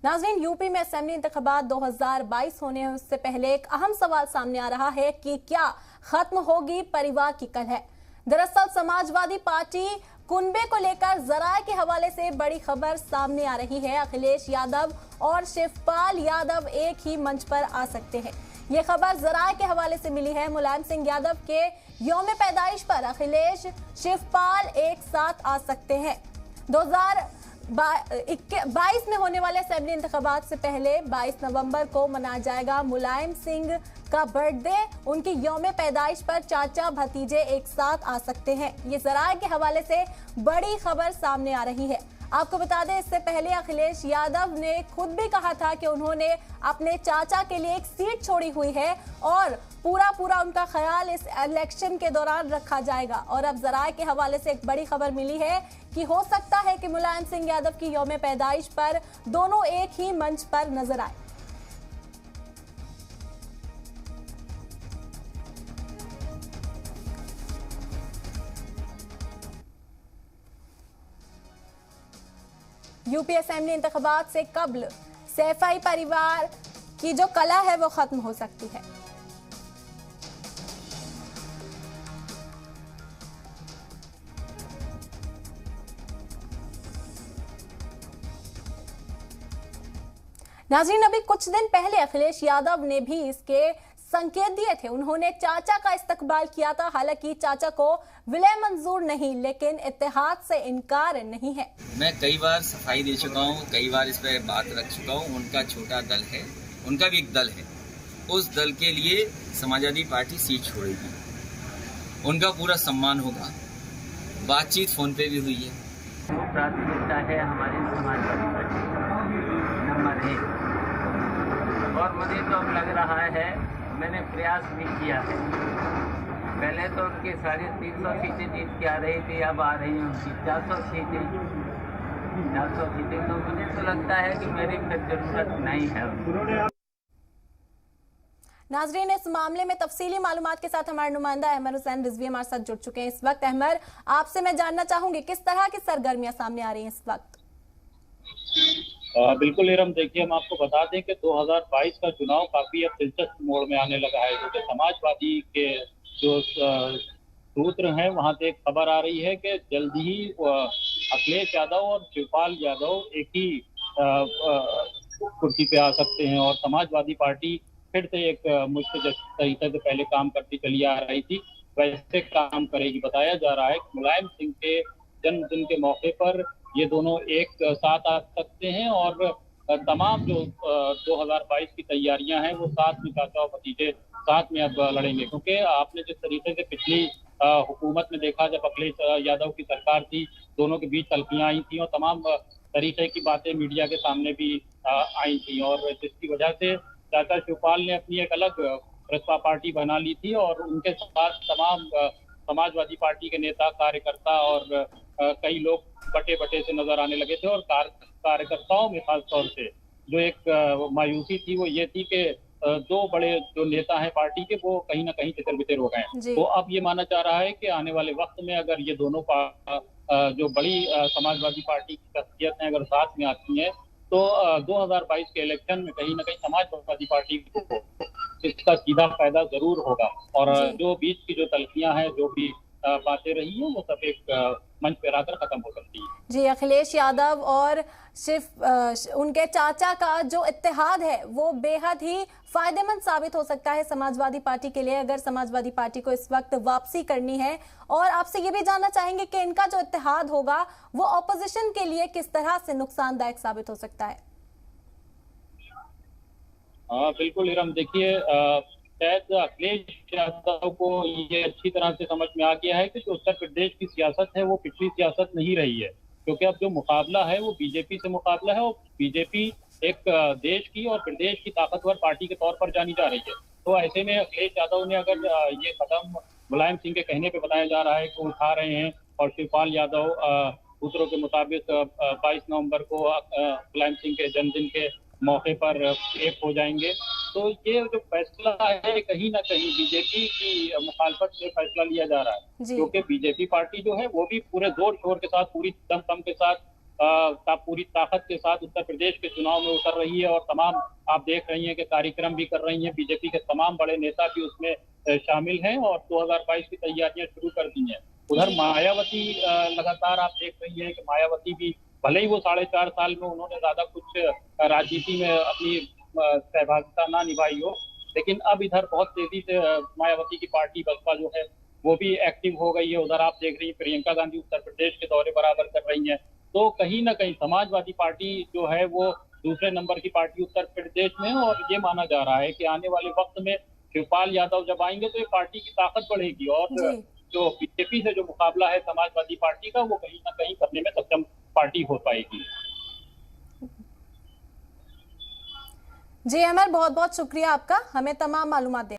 नाज़रीन, यूपी में असेंबली इंतखाबात 2022 होने से पहले एक अहम सवाल सामने आ रहा है कि क्या खत्म होगी परिवार की कलह। दरअसल समाजवादी पार्टी कुनबे को लेकर जराये के हवाले से बड़ी खबर सामने आ रही है। अखिलेश यादव और शिवपाल यादव एक ही मंच पर आ सकते हैं। ये खबर जराये के हवाले से मिली है। मुलायम सिंह यादव के यौम पैदाइश पर अखिलेश शिवपाल एक साथ आ सकते हैं। 2022 में होने वाले असेंबली इंतखाबात से पहले 22 नवंबर को मनाया जाएगा मुलायम सिंह का बर्थडे। उनकी यौम पैदाइश पर चाचा भतीजे एक साथ आ सकते हैं। ये जराये के हवाले से बड़ी खबर सामने आ रही है। आपको बता दें, इससे पहले अखिलेश यादव ने खुद भी कहा था कि उन्होंने अपने चाचा के लिए एक सीट छोड़ी हुई है और पूरा उनका ख्याल इस इलेक्शन के दौरान रखा जाएगा। और अब जराये के हवाले से एक बड़ी खबर मिली है कि हो सकता है कि मुलायम सिंह यादव की यौम पैदाइश पर दोनों एक ही मंच पर नजर आए। यूपी असेंबली इंतखाबात से कब्ल सैफई परिवार की जो कला है वो खत्म हो सकती है। नाज़रीन, अभी कुछ दिन पहले अखिलेश यादव ने भी इसके संकेत दिए थे। उन्होंने चाचा का इस्तकबाल किया था। हालांकि चाचा को विलय मंजूर नहीं, लेकिन इत्तेहाद से इनकार नहीं है। मैं कई बार सफाई दे चुका हूँ, कई बार इस पर बात रख चुका हूँ। उनका छोटा दल है, उनका भी एक दल है। उस दल के लिए समाजवादी पार्टी सीट छोड़ेगी, उनका पूरा सम्मान होगा। बातचीत फोन पे भी हुई है। प्राथमिकता है हमारी समाजवादी पार्टी नंबर 1। और मुझे तो अब लग रहा है, मैंने प्रयास भी किया है। पहले तो उनकी 350 सीटें जीत के आ रही थी, अब आ रही हैं उनकी 400 सीटें। तो मुझे तो लगता है कि मेरी फिर जरूरत नहीं है। नाजरीन, इस मामले में तफसीली मालूमात के साथ हमारे नुमाइंदा अहमद हुसैन रिजवी हमारे साथ जुड़ चुके हैं इस वक्त। अहमद, आपसे मैं जानना चाहूंगी किस तरह की सरगर्मियां सामने आ रही हैं इस वक्त। बिल्कुल इरम, देखिए हम आपको बता दें कि 2022 का चुनाव काफी अब दिलचस्प मोड़ में आने लगा है, क्योंकि समाजवादी के जो सूत्र हैं वहां से एक खबर आ रही है कि जल्द ही अखिलेश यादव और शिवपाल यादव एक ही कुर्सी पे आ सकते हैं। और समाजवादी पार्टी फिर से एक मुश्त तरीके से पहले काम करती चली आ रही थी, वैसे काम करेगी। बताया जा रहा है कि मुलायम सिंह के जन्मदिन के मौके पर ये दोनों एक साथ आ सकते हैं और तमाम जो 2022 की तैयारियां हैं वो साथ में चाचा और भतीजे साथ में अब लड़ेंगे। क्योंकि आपने जिस तरीके से पिछली हुकूमत में देखा, जब अखिलेश यादव की सरकार थी, दोनों के बीच तल्खियां आई थी और तमाम तरीके की बातें मीडिया के सामने भी आई थी, और जिसकी वजह से चाचा शिवपाल ने अपनी एक अलग प्रस्ताव पार्टी बना ली थी और उनके साथ तमाम समाजवादी पार्टी के नेता, कार्यकर्ता और कई लोग बटे से नजर आने लगे थे। और कार्यकर्ताओं में खास तौर से जो एक मायूसी थी वो ये थी कि दो बड़े जो नेता हैं पार्टी के, वो कहीं ना कहीं तितर-बितर हो गए हैं। तो अब ये माना जा रहा है कि आने वाले वक्त में अगर ये दोनों जो बड़ी समाजवादी पार्टी की शख्सियत हैं अगर साथ में आती हैं, तो 2022 के इलेक्शन में कहीं ना कहीं समाजवादी पार्टी को इसका सीधा फायदा जरूर होगा। और जो बीच की जो तल्खियां हैं, जो भी बातें रही हैं, वो सब एक मंच पे आकर खत्म हो सकती है। जी, अखिलेश यादव और सिर्फ उनके चाचा का जो इत्तेहाद है वो बेहद ही फायदेमंद साबित हो सकता है समाजवादी पार्टी के लिए, अगर समाजवादी पार्टी को इस वक्त वापसी करनी है। और आपसे ये भी जानना चाहेंगे कि इनका जो इत्तेहाद होगा वो ऑपोजिशन के लिए किस तरह से नुकसानदायक साबित हो सकता है। हाँ बिल्कुल इरम, देखिए शायद अखिलेश यादव को ये अच्छी तरह से समझ में आ गया है कि जो उत्तर प्रदेश की सियासत है वो पिछली सियासत नहीं रही है, क्योंकि अब जो मुकाबला है वो बीजेपी से मुकाबला है। और बीजेपी एक देश की और प्रदेश की ताकतवर पार्टी के तौर पर जानी जा रही है। तो ऐसे में अखिलेश यादव ने अगर ये कदम मुलायम सिंह के कहने पे बताया जा रहा है कि उठा रहे हैं, और शिवपाल यादव सूत्रों के मुताबिक 22 नवंबर को मुलायम सिंह के जन्मदिन के मौके पर एक हो जाएंगे, तो ये जो फैसला है कहीं ना कहीं बीजेपी की मुखालफत से फैसला लिया जा रहा है। क्योंकि बीजेपी पार्टी जो है वो भी पूरे जोर शोर के साथ, पूरी दमखम के साथ पूरी ताकत के साथ उत्तर प्रदेश के चुनाव में उतर रही है और तमाम आप देख रही हैं कि कार्यक्रम भी कर रही हैं। बीजेपी के तमाम बड़े नेता भी उसमें शामिल हैं और 2022 की तैयारियां शुरू कर दी हैं। उधर मायावती लगातार आप देख रही हैं कि मायावती भी भले ही वो 4.5 साल में उन्होंने ज्यादा कुछ राजनीति में अपनी सहभागिता ना निभाई हो, लेकिन अब इधर बहुत तेजी से मायावती की पार्टी बसपा जो है वो भी एक्टिव हो गई है। उधर आप देख रही हैं प्रियंका गांधी उत्तर प्रदेश के दौरे बराबर कर रही हैं। तो कहीं ना कहीं समाजवादी पार्टी जो है वो दूसरे नंबर की पार्टी उत्तर प्रदेश में है और ये माना जा रहा है कि आने वाले वक्त में शिवपाल यादव जब आएंगे तो ये पार्टी की ताकत बढ़ेगी और जो बीजेपी से जो मुकाबला है समाजवादी पार्टी का वो कहीं ना कहीं करने में सक्षम पार्टी हो पाएगी। जी अमर, बहुत बहुत शुक्रिया आपका हमें तमाम मालूमात